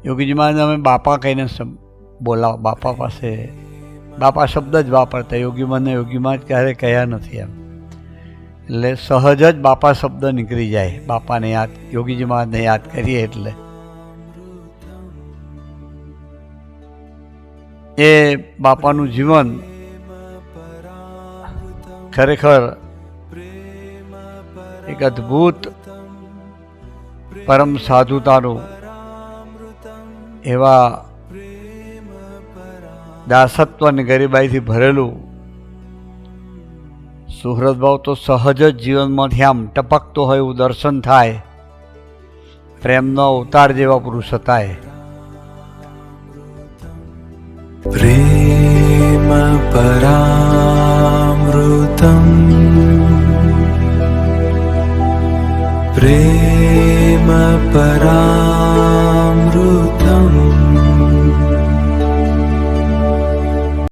યોગીજી મહારાજ અમે બાપા કહીને બોલાવો, બાપા પાસે બાપા શબ્દ જ વાપરતા. યોગી મહારાજ ક્યારેય કહ્યા નથી એમ. એટલે સહજ જ બાપા શબ્દ નીકળી જાય. બાપાને યાદ, યોગીજી મહારાજને યાદ કરીએ એટલે એ બાપાનું જીવન ખરેખર એક અદ્ભુત પરમ સાધુતાનું, એવા દાસત્વ અને ગરીબાઈથી ભરેલું સુહૃદ ભાવ તો સહજ જ જીવનમાંથી આમ ટપકતો હોય એવું દર્શન થાય. પ્રેમનો અવતાર જેવા પુરુષ હતા. પ્રેમ પરામૃતમ પ્રેમ પરા